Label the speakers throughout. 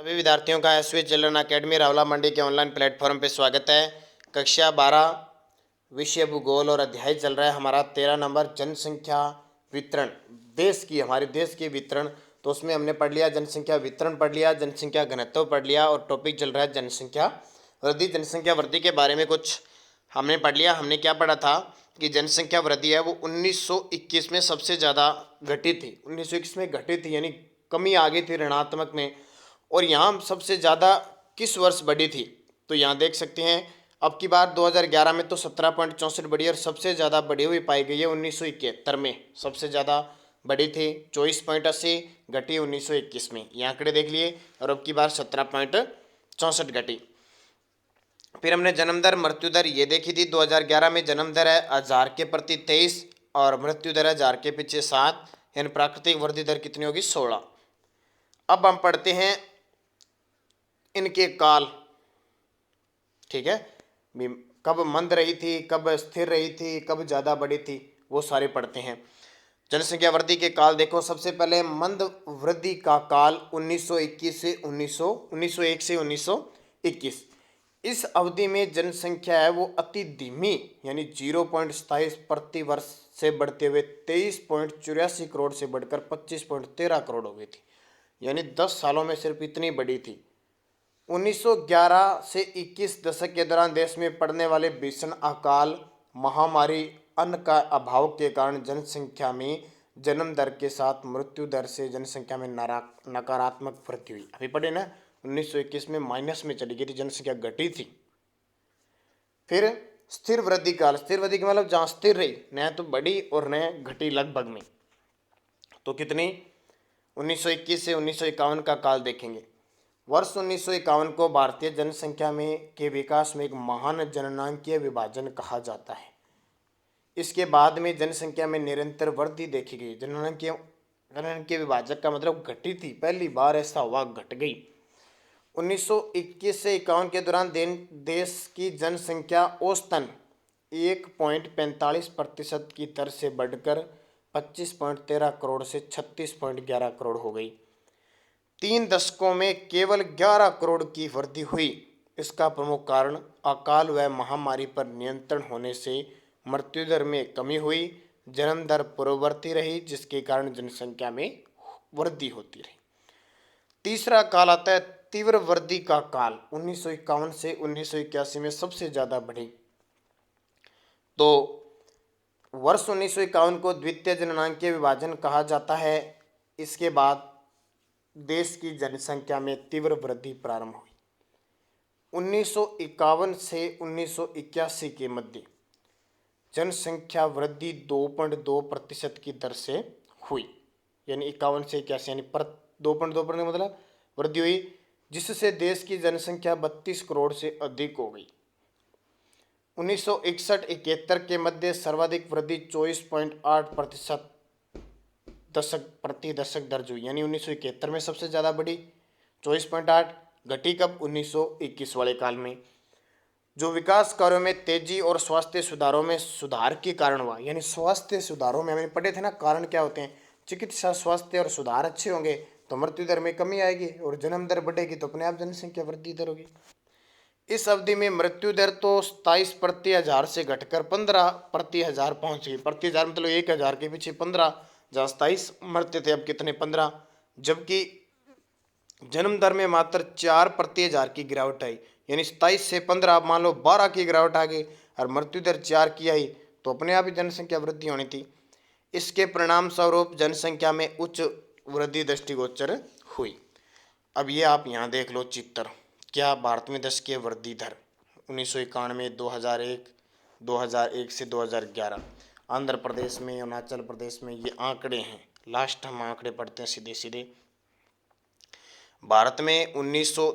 Speaker 1: सभी विद्यार्थियों का एसवी चिल्ड्रन अकेडमी रावला मंडी के ऑनलाइन प्लेटफॉर्म पे स्वागत है। कक्षा 12 विषय भूगोल और अध्याय चल रहा है हमारा 13 नंबर जनसंख्या वितरण, हमारे देश की वितरण। तो उसमें हमने पढ़ लिया जनसंख्या वितरण, पढ़ लिया जनसंख्या घनत्व, पढ़ लिया और टॉपिक चल रहा है जनसंख्या वृद्धि। जनसंख्या वृद्धि के बारे में कुछ हमने पढ़ लिया। हमने क्या पढ़ा था कि जनसंख्या वृद्धि है वो 1921 में सबसे ज़्यादा घटी थी। 1921 में घटी थी यानी कमी आ गई थी ऋणात्मक में। और यहाँ सबसे ज़्यादा किस वर्ष बढ़ी थी, तो यहाँ देख सकते हैं अब की बार 2011 में तो 17.64 बढ़ी और सबसे ज़्यादा बढ़ी हुई पाई गई है 1971 में। सबसे ज़्यादा बढ़ी थी 24.80, घटी 1921 में, ये आंकड़े देख लिए। और अब की बार 17.64 घटी। फिर हमने जन्म दर मृत्यु दर ये देखी थी। 2011 में जन्म दर है 1000 के प्रति 23 और मृत्यु दर है 1000 के पीछे 7, यानी प्राकृतिक वृद्धि दर कितनी होगी 16। अब हम पढ़ते हैं इनके काल, ठीक है, कब मंद रही थी, कब स्थिर रही थी, कब ज़्यादा बढ़ी थी, वो सारे पढ़ते हैं। जनसंख्या वृद्धि के काल देखो, सबसे पहले मंद वृद्धि का काल 1921 से 1901 से 1921। इस अवधि में जनसंख्या है वो अति धीमी यानी 0.27 प्रति वर्ष से बढ़ते हुए 23.84 करोड़ से बढ़कर 25.13 करोड़ हो गई थी, यानी 10 सालों में सिर्फ इतनी बढ़ी थी। 1911 से 21 दशक के दौरान देश में पड़ने वाले भीषण अकाल, महामारी, अन्न का अभाव के कारण जनसंख्या में जन्म दर के साथ मृत्यु दर से जनसंख्या में नकारात्मक वृद्धि हुई। अभी पढ़े ना, 1921 में माइनस में चली गई थी, जनसंख्या घटी थी। फिर स्थिर वृद्धि काल, स्थिर वृद्धि का मतलब जहाँ स्थिर रही, न तो बढ़ी और न घटी लगभग में। तो कितनी, 1921 से 1951 का काल देखेंगे। वर्ष 1951 को भारतीय जनसंख्या में के विकास में एक महान जननांकीय विभाजन कहा जाता है। इसके बाद में जनसंख्या में निरंतर वृद्धि देखी गई। जननांकीय विभाजन का मतलब घटी थी, पहली बार ऐसा हुआ, घट गई। 1921 से 51 के दौरान देश की जनसंख्या औसतन 1.45% की दर से बढ़कर 25.13 करोड़ से 36.11 करोड़ हो गई। 3 दशकों में केवल 11 करोड़ की वृद्धि हुई। इसका प्रमुख कारण अकाल व महामारी पर नियंत्रण होने से मृत्यु दर में कमी हुई, जन्म दर पूर्ववर्ती रही, जिसके कारण जनसंख्या में वृद्धि होती रही। तीसरा काल आता है तीव्र वृद्धि का काल, 1951 से 1981 में सबसे ज़्यादा बढ़ी। तो वर्ष 1951 को द्वितीय जननांकीय विभाजन कहा जाता है। इसके बाद देश की जनसंख्या में तीव्र वृद्धि प्रारंभ हुई। 1951 से 1981 के मध्य जनसंख्या वृद्धि 2.2% की दर से हुई, यानी 51 से 81 यानी 2.2% मतलब वृद्धि हुई, जिससे देश की जनसंख्या 32 करोड़ से अधिक हो गई। 1961-71 के मध्य सर्वाधिक वृद्धि 24.8% प्रति दशक दर्ज हुई, यानी 1971 में सबसे ज़्यादा बढ़ी 24.8, घटी कब, 1921 वाले काल में। जो विकास कार्यों में तेजी और स्वास्थ्य सुधारों में सुधार के कारण हुआ, यानी स्वास्थ्य सुधारों में हमने पढ़े थे ना कारण क्या होते हैं, चिकित्सा, स्वास्थ्य और सुधार अच्छे होंगे तो मृत्यु दर में कमी आएगी और जन्म दर बढ़ेगी तो अपने आप जनसंख्या वृद्धि दर होगी। इस अवधि में मृत्यु दर तो 27 प्रति हजार से घटकर 15 प्रति हजार पहुंच गई। प्रति हजार मतलब 1000 के पीछे 15, जहाँ 27 मरते थे अब कितने 15, जबकि जन्म दर में मात्र 4 प्रति हजार की गिरावट आई, यानी 27 से 15 मान लो 12 की गिरावट आ गई और मृत्यु दर 4 की आई तो अपने आप ही जनसंख्या वृद्धि होनी थी। इसके परिणाम स्वरूप जनसंख्या में उच्च वृद्धि दृष्टिगोचर हुई। अब ये आप यहाँ देख लो चित्र, क्या भारत में दशकीय वृद्धि दर 1991, 2001, 2001 से 2011, आंध्र प्रदेश में, अरुणाचल प्रदेश में, ये आंकड़े हैं। लास्ट हम आंकड़े पढ़ते हैं सीधे सीधे। भारत में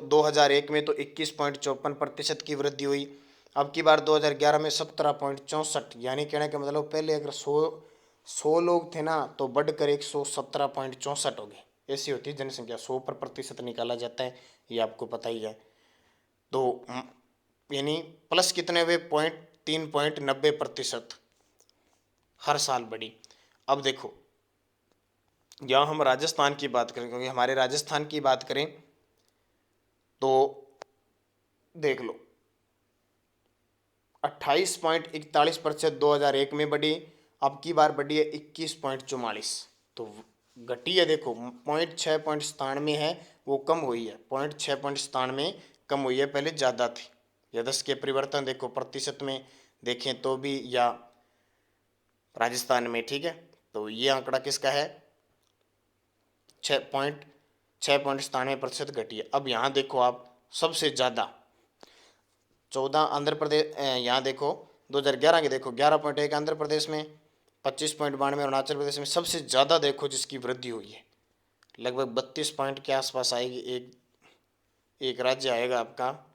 Speaker 1: 2001 में तो 21.54% की वृद्धि हुई। अब की बार 2011 में 17.64, यानी कहने का मतलब पहले अगर 100 लोग थे ना तो बढ़कर 117.64 हो गए। ऐसी होती है जनसंख्या, 100 पर प्रतिशत निकाला जाता है, ये आपको पता ही है। तो यानी प्लस कितने हुए, 3.90% हर साल बढ़ी। अब देखो यहाँ हम राजस्थान की बात करें, क्योंकि हमारे राजस्थान की बात करें तो देख लो 28.41% 2001 में बढ़ी, अब की बार बढ़ी है 21.44। तो घटी है, देखो 0.697 है वो कम हुई है, 0.697 कम हुई है, पहले ज़्यादा थी। या 10 के परिवर्तन देखो प्रतिशत में देखें तो भी, या राजस्थान में, ठीक है। तो ये आंकड़ा किसका है, 6.97% घटी है। अब यहाँ देखो आप सबसे ज़्यादा 14 आंध्र प्रदेश, यहाँ देखो 2011 के देखो 11.1 आंध्र प्रदेश में, 25.92 अरुणाचल प्रदेश में। सबसे ज़्यादा देखो जिसकी वृद्धि हुई है, लगभग 32 पॉइंट के आसपास आएगी। एक राज्य आएगा आपका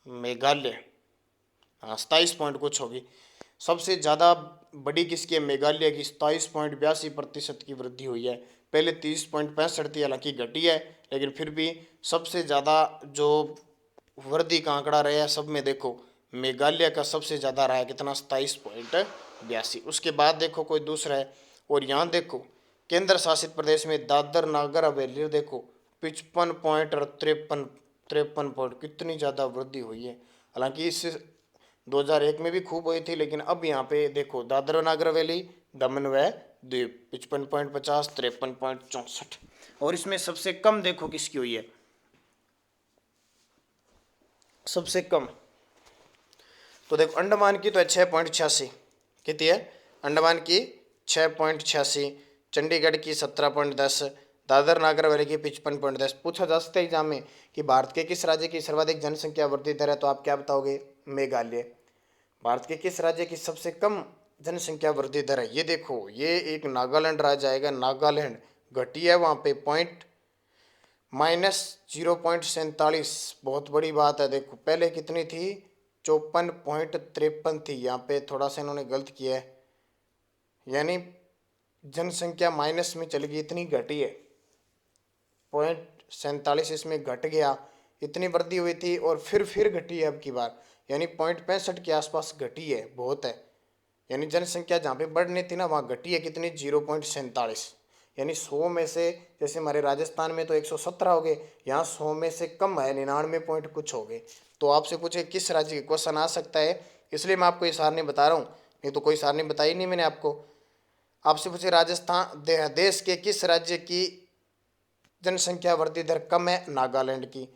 Speaker 1: मेघालय, हाँ 27 पॉइंट कुछ होगी। सबसे ज़्यादा बड़ी किसकी है, मेघालय की, 27.82% की वृद्धि हुई है। पहले 30.65 थी, हालांकि घटी है, लेकिन फिर भी सबसे ज़्यादा जो वृद्धि का आंकड़ा रहा है सब में देखो मेघालय का सबसे ज़्यादा रहा है, कितना, 27.82। उसके बाद देखो कोई दूसरा है। और यहाँ देखो केंद्र शासित प्रदेश में दादर नागर हवेली देखो 55.53 पॉइंट, कितनी ज़्यादा वृद्धि हुई है। हालांकि इस 2001 में भी खूब हुई थी, लेकिन अब यहाँ पे देखो दादर और नागर हवेली, दमन व द्वीप 55.50, 53.64। और इसमें सबसे कम देखो किसकी हुई है, सबसे कम तो देखो अंडमान की तो है 6.86, कितनी है अंडमान की 6.86, चंडीगढ़ की 17.10, दादर नागर हवेली की 55.10। पूछा जा सकता है एग्जाम में कि भारत के किस राज्य की सर्वाधिक जनसंख्या वृद्धि दर है, तो आप क्या बताओगे, मेघालय। भारत के किस राज्य की सबसे कम जनसंख्या वृद्धि दर है, ये देखो ये एक नागालैंड राज्य आएगा, नागालैंड, घटी है वहाँ पे -0.47। बहुत बड़ी बात है। देखो पहले कितनी थी, 54.53 थी, यहाँ पे थोड़ा सा इन्होंने गलत किया है, यानी जनसंख्या माइनस में चली गई, इतनी घटी है, 0.47 इसमें घट गया, इतनी वृद्धि हुई थी और फिर घटी है अब की बार, यानी 0.65 के आसपास घटी है, बहुत है। यानी जनसंख्या जहाँ पे बढ़नी थी ना वहाँ घटी है कितनी, 0.47, यानी 100 में से, जैसे हमारे राजस्थान में तो 117 हो गए, यहाँ 100 में से कम है, 99 पॉइंट कुछ हो गए। तो आपसे पूछे किस राज्य के, क्वेश्चन आ सकता है, इसलिए मैं आपको ये सारणी बता रहा हूँ, नहीं तो कोई सारणी बताई नहीं मैंने आपको। आपसे पूछे राजस्थान देश के किस राज्य की जनसंख्या वृद्धि दर कम है, नागालैंड की।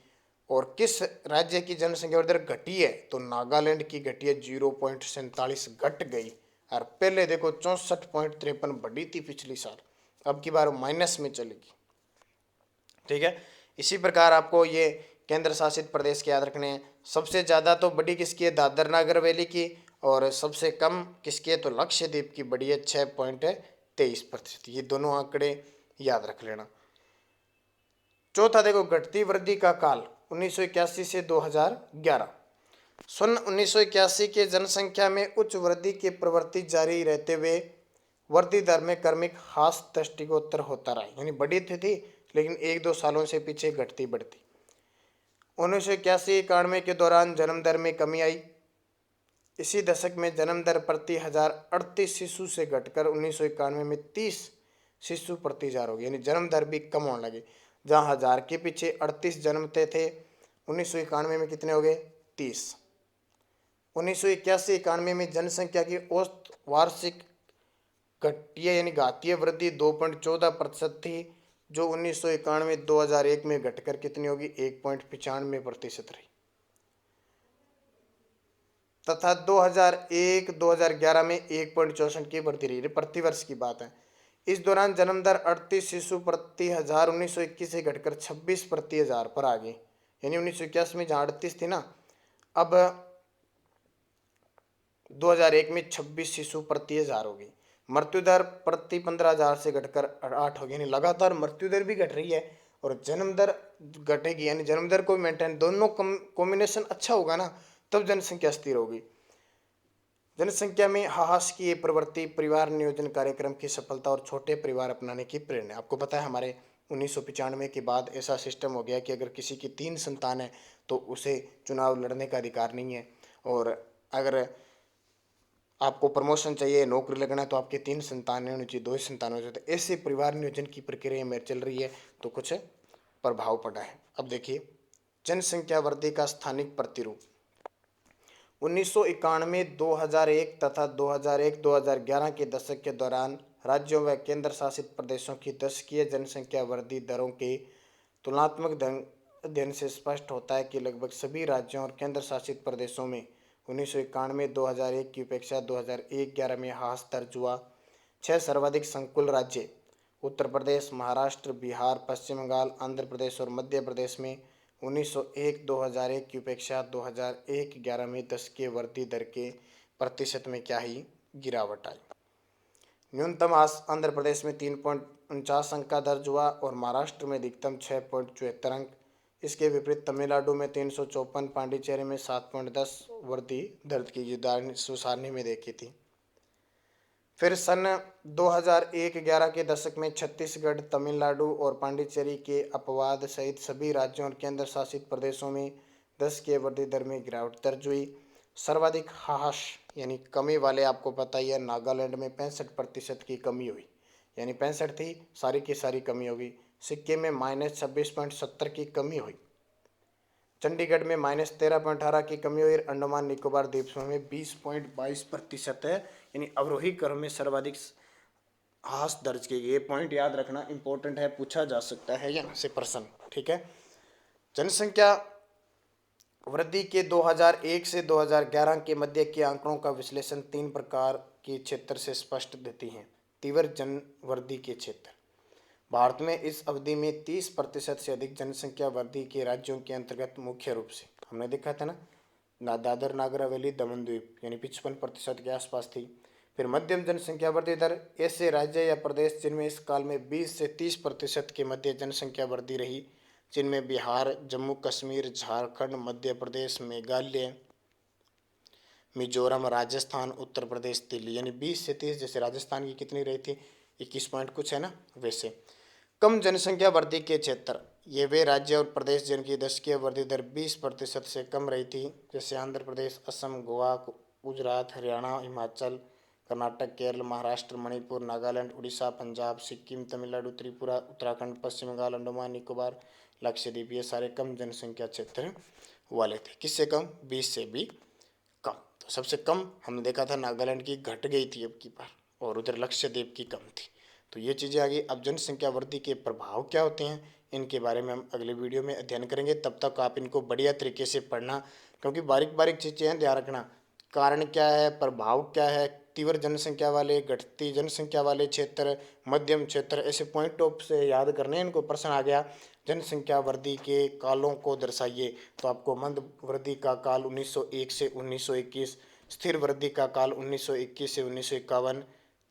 Speaker 1: और किस राज्य की जनसंख्या वृद्धि दर घटी है, तो नागालैंड की घटी है, 0.47 घट गई। और पहले देखो 64.53 बढ़ी थी पिछली साल, अब की बार माइनस में चलेगी, ठीक है। इसी प्रकार आपको ये केंद्र शासित प्रदेश के याद रखने हैं। सबसे ज़्यादा तो बड़ी किसकी है, दादर नागर हवेली की, और सबसे कम किसकी है, तो लक्षद्वीप की बड़ी है 6.23%। ये दोनों आंकड़े याद रख लेना। चौथा देखो घटती वृद्धि का काल 1981 से 2011। सन 1981 के जनसंख्या में उच्च वृद्धि की प्रवृत्ति जारी रहते हुए वृद्धि दर में क्रमिक ह्रास दृष्टिगोचर होता रहा, यानी बढ़ी थी लेकिन 1-2 सालों से पीछे घटती बढ़ती। 1981-91 के दौरान जन्म दर में कमी आई। इसी दशक में जन्म दर प्रति 1038 शिशु से घटकर 1991 में 30 शिशु प्रति 1000 हो गई, यानी जन्म दर भी कम होने लगी। जहाँ 1000 के पीछे 38 जन्मते थे, 1991 में कितने हो गए, 30। 1981-91 में जनसंख्या की औसत वार्षिक घटिया यानी घातीय वृद्धि 2.14% थी, जो 1991-2001 में घटकर कितनी होगी, 1.95% रही, तथा 2001-2011 में 1.64 की वृद्धि रही, प्रतिवर्ष की बात है। इस दौरान जन्म दर 38 शिशु प्रति 1000 1921 से घटकर 26 प्रति 1000 पर आ गई, यानी 1981 में जहाँ 38 थी ना, अब 2001 में 26 शिशु प्रति 1000 हो गई। मृत्यु दर प्रति 15,000 से घटकर 8 हो गई, यानी लगातार मृत्यु दर भी घट रही है और जन्म दर घटेगी, यानी जन्म दर को मेंटेन, दोनों कॉम्बिनेशन अच्छा होगा ना, तब जनसंख्या स्थिर होगी। जनसंख्या में हास की ये प्रवृत्ति परिवार नियोजन कार्यक्रम की सफलता और छोटे परिवार अपनाने की प्रेरणा। आपको पता है हमारे 1995 के बाद ऐसा सिस्टम हो गया कि अगर किसी की 3 संतान है तो उसे चुनाव लड़ने का अधिकार नहीं है, और अगर आपको प्रमोशन चाहिए, नौकरी लगना है, तो आपके 3 संतान होनी चाहिए, 2 ही संतान हो जाते। ऐसे परिवार नियोजन की प्रक्रिया में चल रही है, तो कुछ प्रभाव पड़ा है। अब देखिए जनसंख्या वृद्धि का स्थानिक प्रतिरूप। 1991, 2001 तथा 2001-2011 के दशक के दौरान राज्यों व केंद्र शासित प्रदेशों की दशकीय जनसंख्या वृद्धि दरों के तुलनात्मक अध्ययन से स्पष्ट होता है कि लगभग सभी राज्यों और केंद्र शासित प्रदेशों में 1991-2001 की अपेक्षा 2001-11 में ह्रास दर्ज हुआ। 6 सर्वाधिक संकुल राज्य उत्तर प्रदेश, महाराष्ट्र, बिहार, पश्चिम बंगाल, आंध्र प्रदेश और मध्य प्रदेश में 1901-2001 की अपेक्षा 2001-11 में दशकीय वृद्धि दर के प्रतिशत में क्या ही गिरावट आई। न्यूनतम आंध्र प्रदेश में 3.49 अंक का दर्ज हुआ और महाराष्ट्र में अधिकतम 6.74 अंक। इसके विपरीत तमिलनाडु में 354, पांडिचेरी में 7.10 वृद्धि दर्ज की सुसारणी में देखी थी। फिर सन 2001-11 के दशक में छत्तीसगढ़, तमिलनाडु और पांडिचेरी के अपवाद सहित सभी राज्यों और केंद्र शासित प्रदेशों में 10 की वृद्धि दर में गिरावट दर्ज हुई। सर्वाधिक ह्रास यानी कमी वाले आपको पता ही है, नागालैंड में 65% की कमी हुई, यानी 65 थी सारी की सारी कमी होगी। सिक्किम में -26.70 की कमी हुई। चंडीगढ़ में -13.18 की कमी हुई। अंडमान निकोबार द्वीप समूह में 20.22% है, यानी अवरोही क्रम में सर्वाधिक ह्रास दर्ज की गई। ये पॉइंट याद रखना इंपॉर्टेंट है, पूछा जा सकता है यहाँ से प्रश्न। ठीक है, जनसंख्या वृद्धि के 2001 से 2011 के मध्य के आंकड़ों का विश्लेषण 3 प्रकार के क्षेत्र से स्पष्ट देती हैं। तीव्र जनवृद्धि के क्षेत्र। भारत में इस अवधि में 30% से अधिक जनसंख्या वृद्धि के राज्यों के अंतर्गत मुख्य रूप से हमने देखा था ना दादर नागर हवेली दमन द्वीप यानी 55% के आसपास थी। फिर मध्यम जनसंख्या वृद्धि दर, ऐसे राज्य या प्रदेश जिनमें इस काल में 20 से 30% के मध्य जनसंख्या वृद्धि रही, जिनमें बिहार, जम्मू कश्मीर, झारखंड, मध्य प्रदेश, मेघालय, मिजोरम, राजस्थान, उत्तर प्रदेश, दिल्ली, यानी 20 से 30। जैसे राजस्थान की कितनी रही थी, 21 पॉइंट कुछ है ना। वैसे कम जनसंख्या वृद्धि के क्षेत्र, ये वे राज्य और प्रदेश जिनकी दशकीय वृद्धि दर 20% से कम रही थी, जैसे आंध्र प्रदेश, असम, गोवा, गुजरात, हरियाणा, हिमाचल, कर्नाटक, केरल, महाराष्ट्र, मणिपुर, नागालैंड, उड़ीसा, पंजाब, सिक्किम, तमिलनाडु, त्रिपुरा, उत्तराखंड, पश्चिम बंगाल, अंडमान निकोबार, लक्षद्वीप, ये सारे कम जनसंख्या क्षेत्र वाले थे। किससे कम? 20 से भी कम। तो सबसे कम हमने देखा था नागालैंड की, घट गई थी अब की बार, और उधर लक्षद्वीप की कम थी। तो ये चीज़ें आ गई। अब जनसंख्या वृद्धि के प्रभाव क्या होते हैं, इनके बारे में हम अगले वीडियो में अध्ययन करेंगे। तब तक आप इनको बढ़िया तरीके से पढ़ना, क्योंकि बारीक बारीक चीज़ें हैं, ध्यान रखना। कारण क्या है, प्रभाव क्या है, तीव्र जनसंख्या वाले, घटती जनसंख्या वाले क्षेत्र, मध्यम क्षेत्र, ऐसे पॉइंट ऑफ से याद करने। इनको प्रश्न आ गया जनसंख्या वृद्धि के कालों को दर्शाइए, तो आपको मंद वृद्धि का काल 1901 से 1921, स्थिर वृद्धि का काल 1921 से 1951,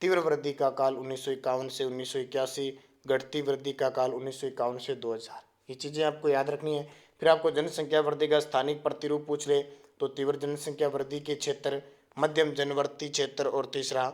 Speaker 1: तीव्र वृद्धि का काल 1951 से 1981, घटती वृद्धि का काल 1951 से 2000। ये चीज़ें आपको याद रखनी है। फिर आपको जनसंख्या वृद्धि का स्थानिक प्रतिरूप पूछ ले तो तीव्र जनसंख्या वृद्धि के क्षेत्र, मध्यम जनवर्ती क्षेत्र और तीसरा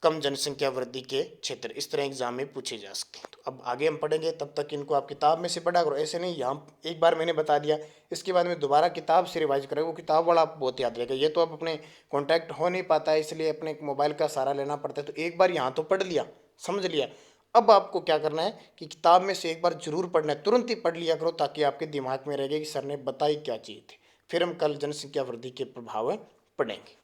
Speaker 1: कम जनसंख्या वृद्धि के क्षेत्र। इस तरह एग्जाम में पूछे जा सकते हैं। तो अब आगे हम पढ़ेंगे, तब तक इनको आप किताब में से पढ़ा करो। ऐसे नहीं यहाँ एक बार मैंने बता दिया, इसके बाद में दोबारा किताब से रिवाइज करेंगे, वो किताब वाला आप बहुत याद रहेगा। ये तो आप अपने कॉन्टैक्ट हो नहीं पाता है, इसलिए अपने मोबाइल का सहारा लेना पड़ता है। तो एक बार यहाँ तो पढ़ लिया, समझ लिया, अब आपको क्या करना है कि किताब में से एक बार जरूर पढ़ना है, तुरंत ही पढ़ लिया करो, ताकि आपके दिमाग में रहेगा कि सर ने बताई क्या चीज़ थी। फिर हम कल जनसंख्या वृद्धि के प्रभाव पढ़ेंगे।